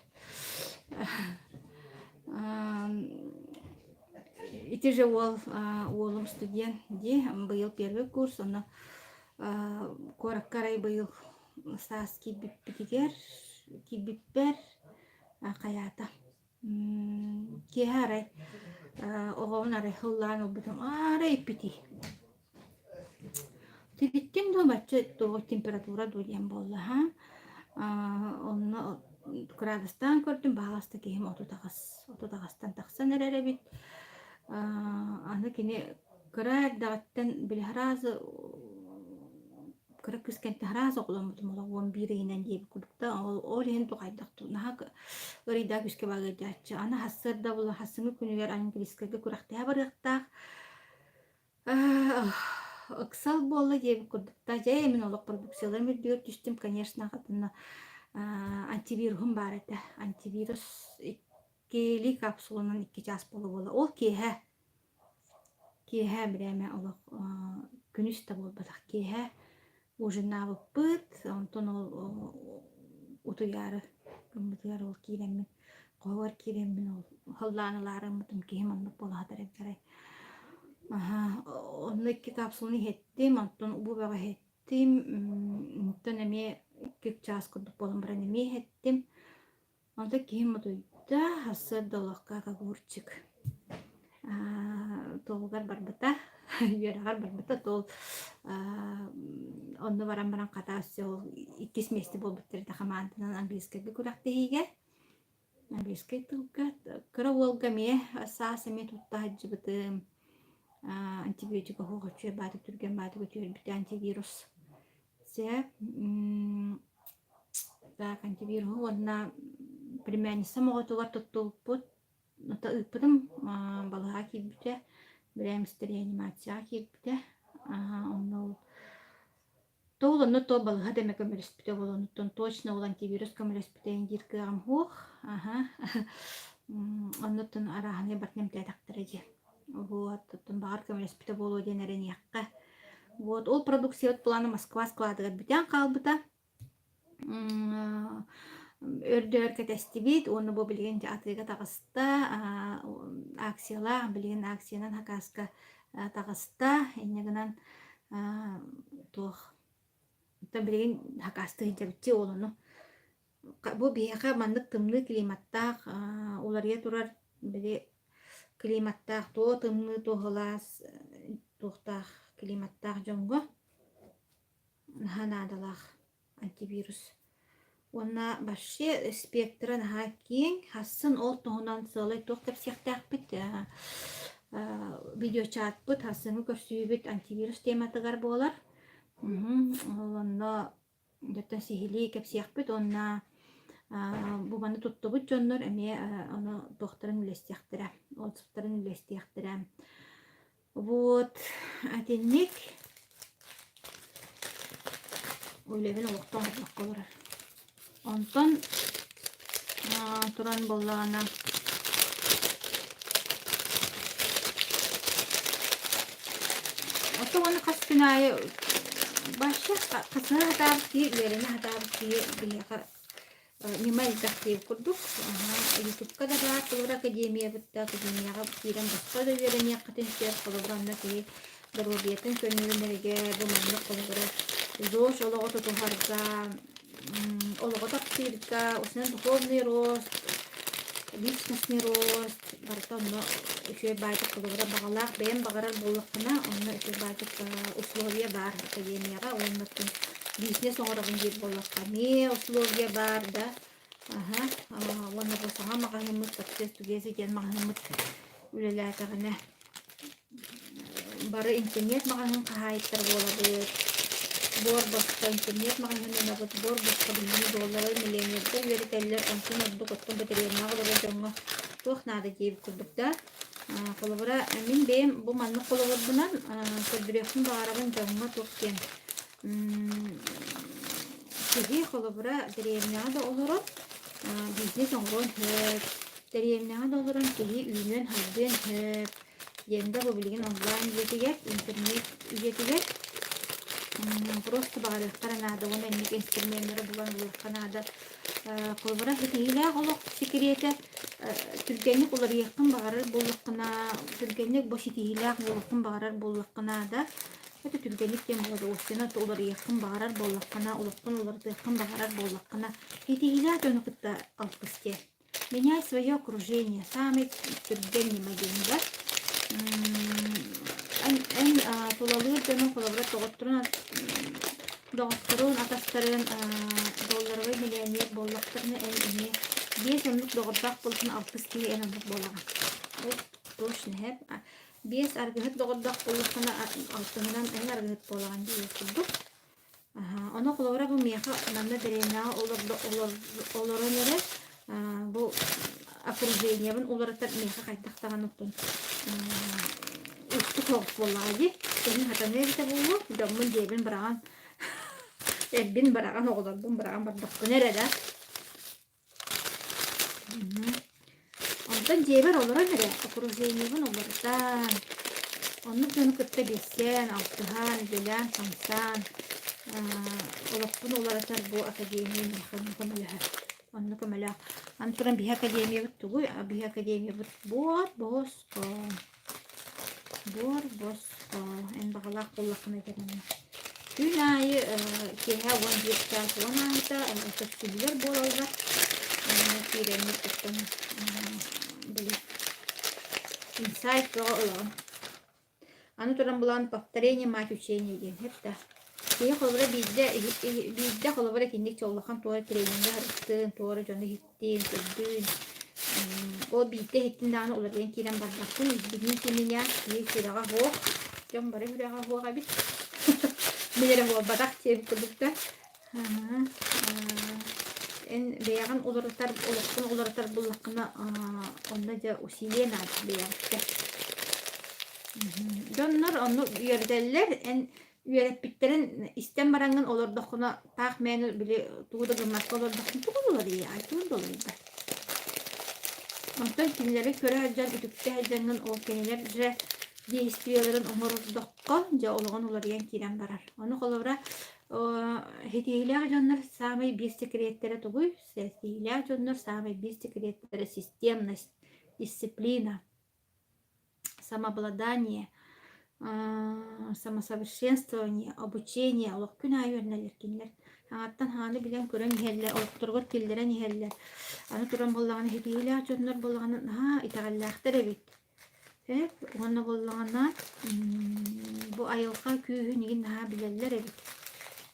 ити же олым студент ди быйыл первый курс оны кораккарай быйыл саас кибиппитигер кибиппер каята киһарай оҕоон арай хыллаан олбутум арай иппити тибиттим до бачча того температура дуйен болла онно градустан көрдүм бааласта кийим отутагастан таксан эреребит аны кини кырар дагаттан билхаразы кырак кыскенте харазы окуломутум ола 11-инен диэби кудукта ол ен тугайдакту наха ырыйда күске багыжачы аны хассырда була хассыңы күнүгер английскага курактыа барыктаах ыксал болла диэби кудукта жай мен олок продукциялар мирдүгөр түстүм конечно катына антивирусум бар эте антивирус 2 капсуланан 2 час бола ол киэхэ бирэме олок күнүстэ болбатах киэхэ ужинабыппыт онтон ол утуяры ол киреммин ковар киреммин ол халлааныларымытым киим аннык болаатарэгдерай онны 2 капсуланы хеттим онтон убубага хеттим онтон эме 2 час курдук болон баран эме хеттим онто киим утуйда хассырда олокка огурчик толгар барбыта юрагар барбыта тол онны баран катаасы ол 2 месте болбуттер хамаантынан английскага курактыйга английский тылга кыраволга ме саасаме туттаажыбытым антибиотика хогочу бааты түрген бааты көтөр бит антивирус се так антивирус онна племянница моготугар туттулпут нота ыппытым балага кибите беремистер реанимация кибите онно тоолонно то балага деме көмөлөспүтө болонуттон точно ол антивирус көмөлөспүтө индиркыгам хух оннотон араханы батнем тетактырыжы вот тоттон багар көмөлөспүтө болуу денерен якка вот ол продукция планы Москва складыгар битен калбыта өрдөр кетестибит оны бу билген атыга тагыста акцияла билген акциянан хакаска тагыста энегенен тох та билген хакасты жабчы олону бу бияка мандык тымны климаттак уларга турар бири климаттак то тымны тохлас тохтах климаттак жоңго ханадалах антивирус онна башчы спектрын хакин хасын ол тоһунан сылай тохтап сехтакпит видео чатпыт хасыны көрсүүбүт антивирус тематыгар болар онна дата сихили кепсиякпыт онна бу маны туттобут жоннор эме аны тохтарын үлестияктыра олсуптарын үлестияктыра Вот, атенник. Ойлебен олықтан олыққа барар. Онтон туран боллағана. Ото оны қас күн айы башы қасына хатабы тие, үлеріне хатабы тие білеға немайдақ дейіп күрдік. Ютубқа да бар, қолыр академия бұтты, академияға тирен басқа да үлеріне қатын сер қолыбыранда тие дұрубиетін көнілінерге бұманды қолыбыры. Зош олығы тұтухарға, олығы тапсирға, осынан духовный рост, личностный рост, бартан еще байтық қолыбыра бағалақ, бәйін бағарар болықына, онына еще байтық условия бар академияға, онын бизнес оңырығын дер болыққа. Ме условия бар да, оны болсаға мағанымыз, процесс түгесі ген мағанымыз үлелі атағына. Бары интернет мағанын қағайттар болады. Бор басқа интернет мағанын абыт бор басқа $1 миллионердер верителлер онсын ордық оттың бәтереріне ғылығы жоңға тоқнады дейіп күрдік да. Қолыбыра мен бейім бұл манны қолығыр бұнан көрдіректің бағарабын жоңға тоқкен. Теге қолыбыра дәреріне да олырын бизнес оңғырын хөп. Дәреріне да олырын теге үйінен халден хөп. Енді бұл білген онлайн үйетігер, интернет үйетігер. Просто бағарықтар анады, оны әнек инструментері бұлан бұлыққанады. Қолбыра хетейлі қолық секреті түргенік олар еқін бағарыр бұлыққына, түргенік бұл хетейлі бұлыққын бағарыр бұлыққынады. Это түргенік дем болады, осыны олар еқін бағарыр бұлыққына, олыққын оларды еқін бағарыр бұлыққына. Хетейлі төні құтта алқысте. Меняй свое окружение, самый түргенні магенді. En tulalır dönüm kolabıra doğutturun atastırın dolları ve milyoner bollaklarını en ünlü 5 onluk doğurdak bulsun 60 diye en onluk bollağı. Bu ne hep 5 argıhıt doğurdak bulsun altından en argıhıt bollağın diye kurduk. Onu kolabıra bu miyaha namda dereyna olurunları bu окружениябын олараттар меха кайдактаган оттон устук огут боллаади сенин хатанерите болу жоммун жебин бараган эббин бараган оголордун бараган бардыккын эреда онтон жебер олора бере окружениябын олараттан онну жonu кытта бессен алтыхан желен самсан олорпун олараттар бу академия механын көмөлөһө онну көмөлөһө Антуран биха академия бутугуй, биха академия бут бор боско. En бағалақ болақына керемін. Күн айы кеға 11 айта көпсілер болалар. Керемет тұттың білі. Инсайт бұға олағын. Аны тұран бұлағын повторение мать учения ден. Хепті. Кеге қолыбыра бейді қолыбыра кендік чоллақан туары тренингі харықтын, туары жоны хеттен, көрдін. О бейді хеттен дағаны олардан керен бардақтың. Бігін кенен я, кеге кереға хоқ. Жон бары бүреға хоға бит. Менері хоға бадақ теп күрдікті. En бейағын оларытар бұллақына онда жа усилия нады бейағытты. Жоннар оны үйерделер, en Üyeretbitlerin istem barangın olurdukuna tak meni bile tuğda gırmakta olurdukun tuğda olur ya. Tuğda olur da. Ondan kimleri köre harcan, ütükte harcanın o kendiler değiştiriyorların omururdukka ja olağan olur yan kiren barar. Onu kolubra hediyeyle harcanlar samay bir sekretlere tuğuy. Hediyeyle harcanlar samay bir sekretlere sistemность, дисциплина, самообладание, самосовершенствование, обучение, олық күн айы өрнелер кенлер. Аңаттан ханы білен көрен ехеллер, олықтырғыр келдерен ехеллер. Аны тұран болағаны хетейлі ачонлар болағаны итағаллақтыр әбет. Оны болағына bu ayılqa kүйі неген наға білелер әбет.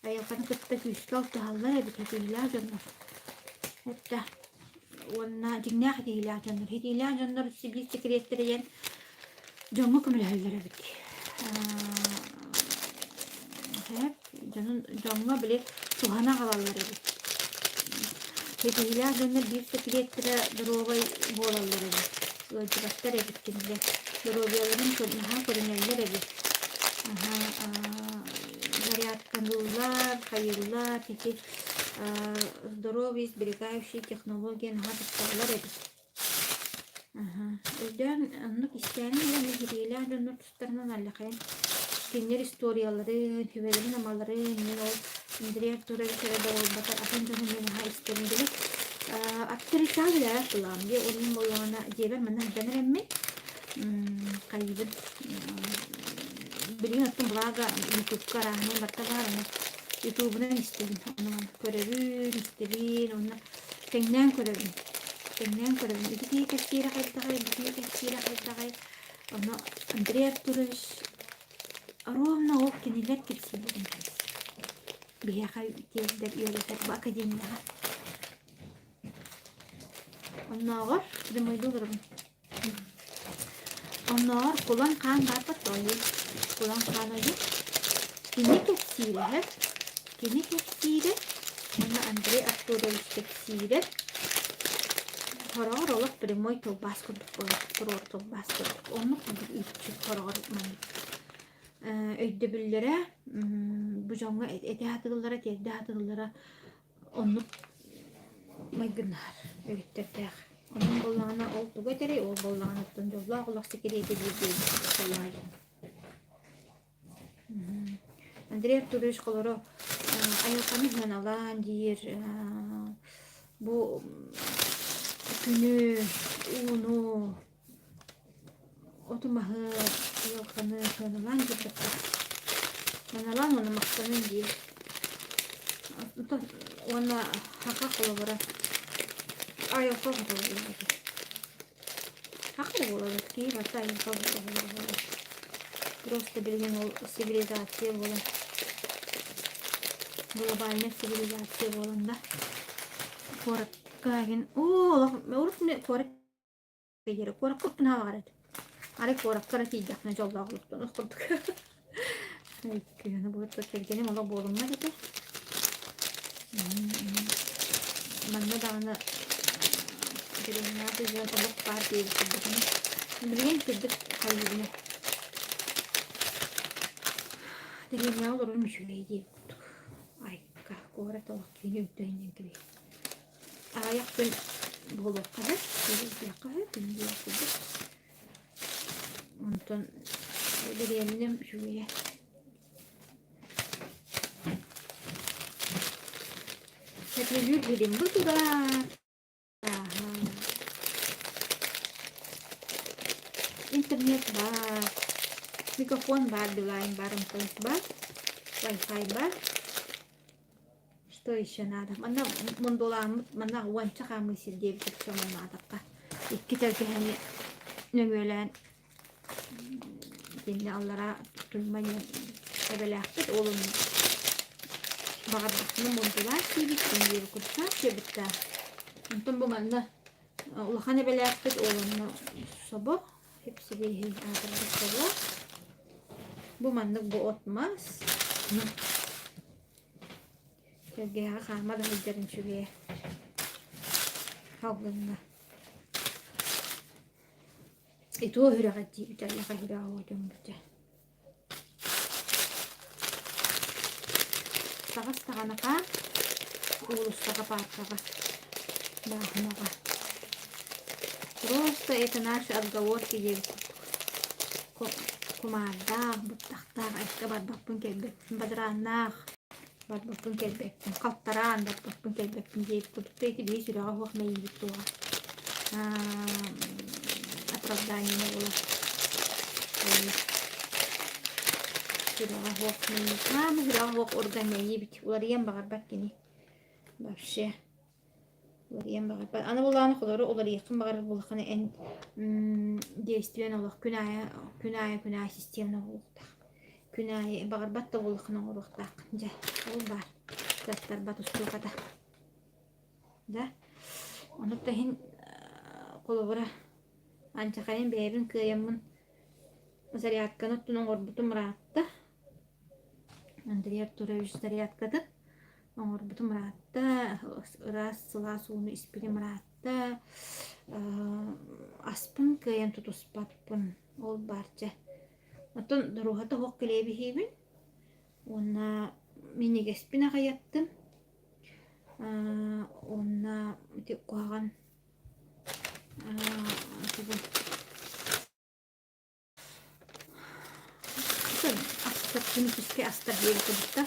Ayılqаны күтті күйіскі алтығалар әбет хетейлі ачонлар. Әтті. Оны жіңнақ хетейлі ачонлар. Хетейлі ачонлар сибли секреттерен жоңғы көміләлер әбет. Жоңға біле туғана қалалар еді. Хетейлі ағыныр бір секреттері дұровай болалар еді. Өжіраттар әбіткенде. Здоровьяларын көрünenler ebi. Зарядканулар, хайыллар, теки здоровье, сберегающие технологии, нагадывалар ebi. Öden anlık isteyenin ile mehiriyeler dönür tutarından alakayn. Kendiler istoriyaları, hüvelerin amaları, ne ol, indirir tura bir kere de olmadan atın dönüm yine ha isterimdilik. Aktarıçağı bile kulağım diye onun boyuna ceber benden denir emmi. Kaybın. Bilin attım bulaga YouTube karahane batta var ama YouTube'dan istedim. Onu görevin istedim. Onu kendinden görevin. Kendinden görevin. İki kestiğe kayıttakay, iki kestiğe kayıttakay. Onu Andrea Turış. Arovna o kendiler kesiyor. Bir yakay tezler yöreter bu akademiya. Onlar var. Demeyi dolurum. Onlar kulan kan dapat oluyor. Kulan kan oluyor. Kini kesiyle. Kini kesiyle. Ona Andrea Turış kesiyle. Karar olarak bir moy tobas kurduk. Tobas kurduk. Onu bir içi karar etmeli. Öydebillere bu canlı edehatıgıllara tedehatıgıllara onu maygınlar öğrettirdik. Onun bollağına oldu götürey, o bollağına tutunca kulak sekireydi bir kolay. Andrea Turış kolları ayakanızdan alan diyor. Bu günü, unu, otomahı, ayakanı, kanalan gibi. Kanalan onu maksanın diyor. Ona haka olarak ayakta oluyor. Haka olarak ki hatta ayakta oluyor. Просто bilgin o sivilizasyon olan. Globalne sivilizasyon olan da. Korakkagen. Oo, oruf ne korak geliyor. Korak koptun hava var. Arı korak karatıyacak ne jollarlıktan okuduk. Ay, yani bu da kelgenim ola bolunma dedi. Bana da ana birimler de güzel oluk var diye düşündüm. Bilgin kırdık kalbine. Dedim ya olurmuş öyle diye. Ay korak oluk yeni ötüğünden gibi. Ayak ben boluk kadar. Bir yakar. Bir yakar. Ondan bir yerim şöyle. Teknoloji dedim bu da. İnternet var. Mikrofon var, bilain bareng var. Wi-Fi var. Что еще надо? Mana mundolamut mana wanca kami sildiye bir şey olmadı. İki terkehani nömölen dinle Allah'a tutulmayı sebelakit olun. Bağırdıkını mundolar seviştin diye kurtar cebette. Untung bu mana Allah'a nebelakit olun sabah hepsi bir arkadaşlar sabah. Bu mandık bu otmaz. Kergeha kalmadı hıcırın şuraya. Havlında. Itu hüragati bir yaka hüragati bir. Takas takanaka. Ulus takapataka. Bahunaka. Просто это наши отговорки есть. Kumada, butak-tak, kabat bakpun kelbek, badrannak. Bak bakın kelbek, kaltaran bak bakın kelbek diye kutuptaki diye sudah awak may gitu. Оправдание не было. Sudah awak may, sudah awak organnya bit. Ulariyam bagarbat gini. Вообще. Ulariyam bagarbat. Ana bulan kadar ulariyam bagarbat bulakane en действиен olak günaya sistemine oldu. Günay bagarbat da bulakane olakta. Ja, ol var. Dastar batuslu kata. Da. Onu tahin kolobra. Ancakayın bebin kıyamın zariyatkanı tunun orbutum rahatta. Andriyar turayüş zariyatkadı. Orbutum rahatta. Ras sıla suunu ispilim rahatta. Aspın kıyam tutuspatpın. Ол барча. Отон дорогата хок келебихибин. Онна минигеспина каяттым. Онна тек куаган астар күнүскө астар бери кудукта.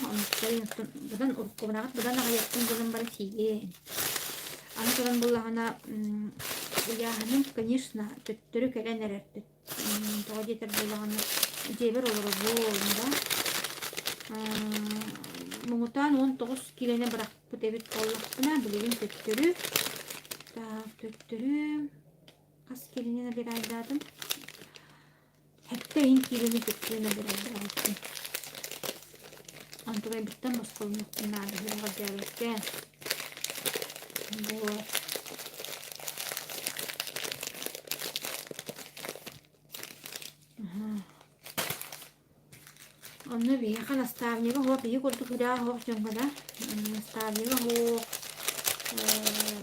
Будан уркубунагат будан каяттым будан бара сиге. Анатолан буллагана уяханым, конечно, төттөрү келен эрерти. Тоодетер буллагана жебер олору болмуда. Муңутан 19 килене быракпы дебит боллакпына билигин төттөрү. Так, төттөрү кас килене бир айдадым. Хетте ин килене төттөрүнө бир айдадым. Антугай биттен басколмуктун нады бирга жабетке. Вот. Onu bir yakan stavniga hop iyi kurdu kuda hop jongada stavniga hop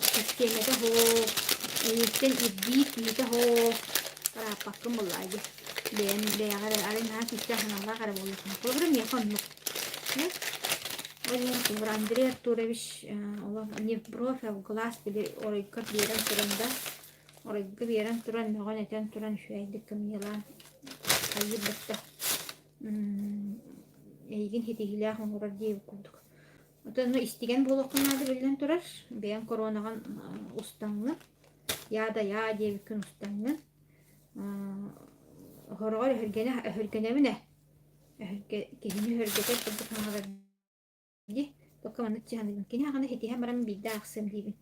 sistemede hop yüzden ibbi hop para pakım bulaydı ben beyagar arın ha kitta hanala kara bolsun program yakan mı ne oyun Andrea Tureviş Allah ne profil glass bile oraya kat biran turanda oraya biran turan ne gane tan turan şu aydı kamiyalan ayıp bitti Egin hetihilah onurar diye kurduk. Onu istigen bolokkunlarda bilden turar. Ben koronagan ustanlı. Ya da ya diye bir gün ustanlı. Horgar hörgene mi ne? Kehini hörgete kurduk hangar diye. Dokumanı cihanı. Kini hangar hetihem baram bilde aksım diye.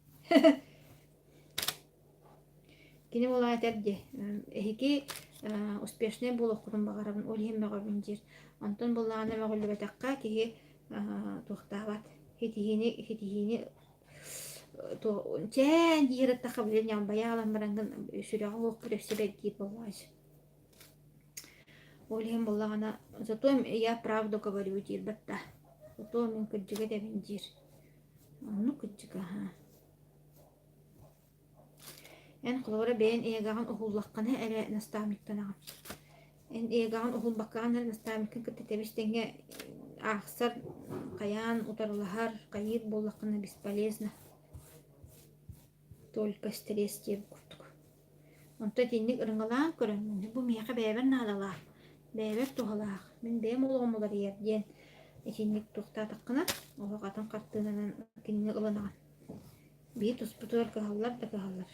Kini olay terdi. Ehiki успешный болоккутун багарабын ол хеммегабын жер. Антон буллаана мөгөллөбөтакка киги тухтабат. Хетихини то чен дирет тахаблен ям баялам баранган сүрөгө ок пресебет дип болмайс. Ол хем буллаана зато я правду говорю дир батта. Зато мен кыджыга дебин жер. Ну кыджыга ха. En kulora ben egagan ohullakkanı ele nastamiktanağım. En egagan ohulbakkan ele nastamikkan kıtetebistenge ahsar kayan utarılahar kayır bollakkanı бесполезно. Только стресс diye kurduk. Onta tinnik ırıngalan körün. Bu miyaka beber nadala. Beber tuhalaq. Men bem oğlum olar yerden. Tinnik tuhta takkına. Ola qatan qarttığından kinni ılanagan. Bir tusputör kahallar da kahallar.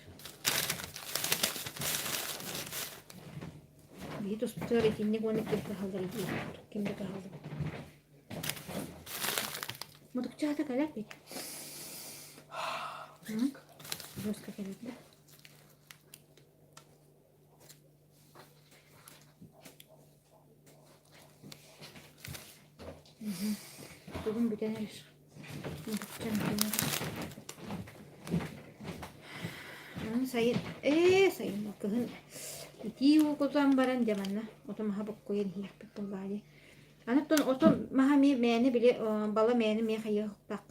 Bir tusputör tinnik onu kahallar diye. Kimde kahallar. Mudukça da kalak bir. Жестко kalak da. Bugün bir deneriz. Sayın, sayın bakın. İtiyu kozan baran zamanla. Oto maha bakkoyan hiyapık bolları. Anıtton oto maha meni bile bala meni mi hayı tak.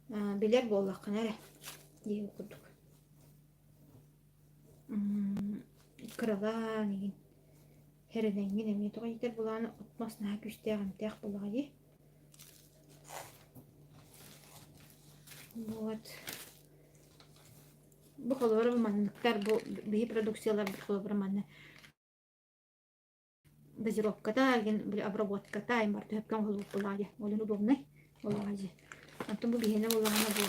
Biler bollak nere diye okuduk. Kırala neyin. Hereden yine mi toğa yeter bulanı otmasına güçteğim tek bolları. Вот. Bu kolları bu manlıklar, bu bir produksiyalar bu kolları manlı. Дозировката, bir обработката, им барты hep kan kolları bulayı. Olun udobnay, olayı. Antım bu bihine olağına bu.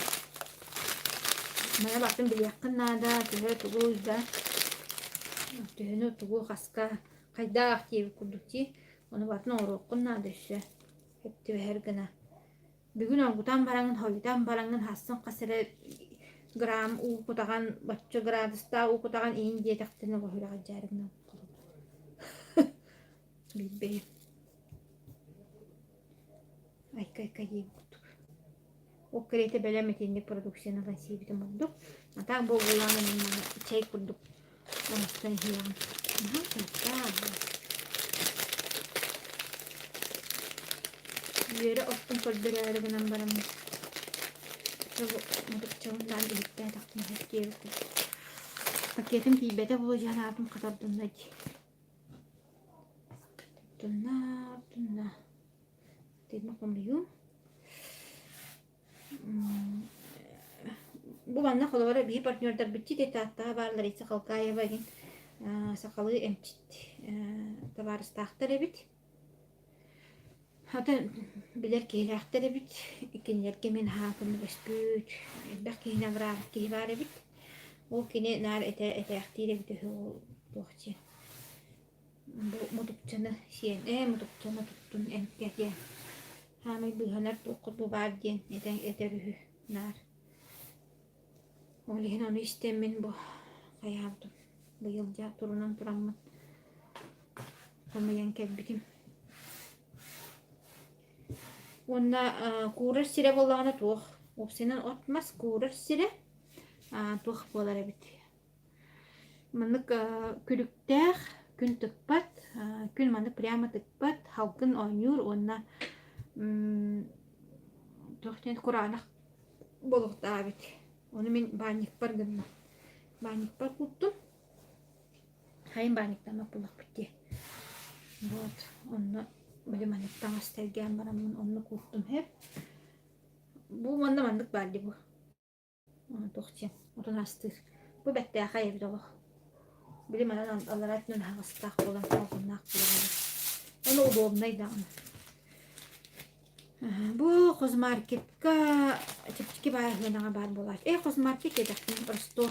Maya baktım bir yakınlarda, tühe tuğuz da. Tühünü tuğu kaska, kayda diye kurduk ki. Onu baktım oruqunna düşse. Hep tühe her gına. Bugün angutan barangın hoyutan barangın hassın kasere gram u kutagan batça gradista u kutagan in diye taktığını koyuyor acarımdan. Bilbeyim. Ay diye kurduk. O krete belemetinlik prodüksiyonu nasibim olduk. Hatta bu olanın çay kurduk. Ondan hiyam. Yere otun koldurları bundan baram. Mutukçağından birlikte taktım hep diye kurduk. Paketim kibete bulacağını aldım kadar dönmedi. Tunna. Değil mi? Bu bana kolora bir partnerler bitti de tahta varlar ise kalkaya bagin sakalı emçit tavarız tahtara bit hatta bilir ki tahtara bit ikinler kimin hakım besbüt belki yine var ki var bit o kine nar ete ahtire bit o bohçe bu mutupçana şeyin mutupçana tuttun emkete hamay bu hanar bu bardien ete rühü nar Olihin onu istemin bu hayatım. Bu yılca turunan turamın. Kamayan kebbitim. Onda kurar sire bolağına tuğ. Opsinan otmaz kurar sire. Tuğ bolara biti. Manık külükter gün tıkpat. Gün manık priyama tıkpat. Halkın oynur. Onda tuğten kurana boluk da biti. Onu min banyak par gönna. Banyak par kuttum. Hayın banyaktama bulak bitti. Вот, onu böyle manıktan astelgen baramın onu kuttum hep. Bu manda mandık baldi bu. Onu dokçam. Onu astır. Bu bette akayıp dolu. Bilim alan alarak nün hastaq olan kalkınnak bulanı. Onu udobnaydı onu. Bu kozmarketka çipçiki bayaklarına bar bolar. Kozmarket edektim. Rostov.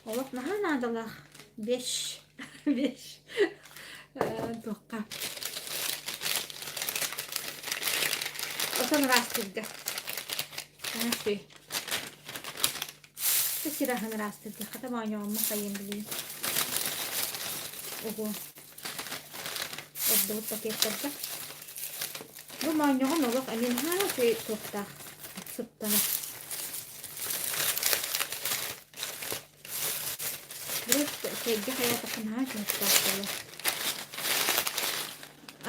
Olak nahan adalak. 5 Dokka. Otan rastırdı. Nasıl? Bu silahını rastırdı. Hatta bana yağmur kayın bileyim. Oğlum. Orada paketlerde. Bu manyağın olak amin ha şey topta. Sıttana. Burası sevgi hayatı ha şey topta.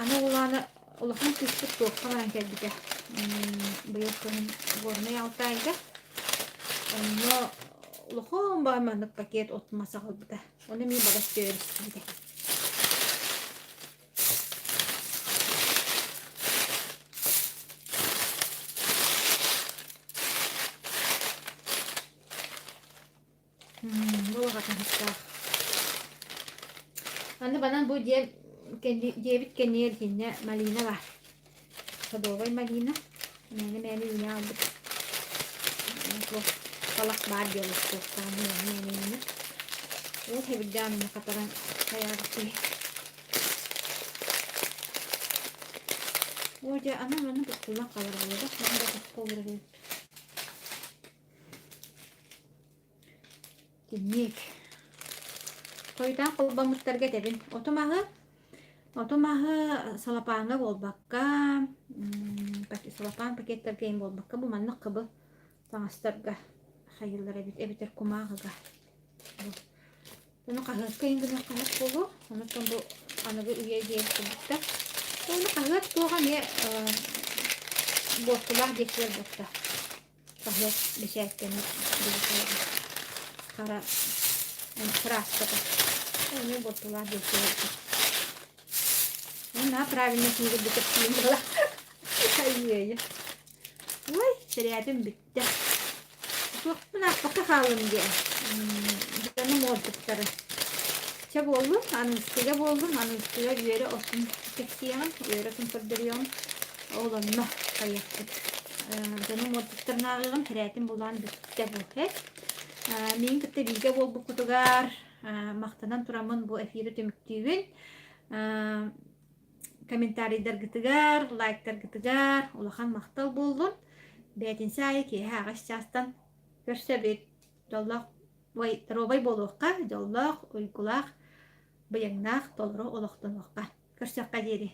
Ana ulağına ulağın küçük dokkalan geldi. Bu yoktanın gormaya altaydı. Onu ulağın bağmanlık paket otmasa kaldı. Onu mi bagaj görürsün. Bu bakın hatta. Anne bana bu cevit kendiye dinle malina var. Kadovay malina. Meni yine aldık. Bu balak var diyoruz bu tane meni. Bu tebirden ne kadar hayatı. Oca ana bana bu kulak kalır oluyor. Ben de bu olur. Dinlik. Koydan kulbamutlarga debin. Otomahı salapanga bolbakka. Salapan paketlerge in bolbakka. Bu manlık kıbı. Tangastarga. Hayırlara ebiter kumağıga. Bunu kahırka ingine kahır bolu. Onu bu anıgı üye diye kıbıkta. Onu kahır tuğan ye bortular dekler bokta. Kahır bir şey ettiğini kara красота. Они вот туда делают. Ну, правильно книга детектив была. Ай-яй. Ой, сериалым bitti. Çok buna bakalım diye. Canım oldukları. Çab oldum, anıskıya boldum, anıskıya üyeri olsun çektiğim, üyeretim fırdırıyorum. Oğlanma kayıttık. Canım olduklarını ağırım, seriyatım bulan bitti bu hep. Мен кітті білге бол бұл құтығар мақтанан тұрамын бұл эфирі төміктейін. Комментарийдер гітігар, лайктар гітігар, олақан мақтал болдым. Бәтін сәйі кейі ағаш жастан көрсе бет жоллақ робай болуққа, жоллақ, ұйқылақ, бұяңнақ, толыры олықтың оққа. Көрсеққа дері.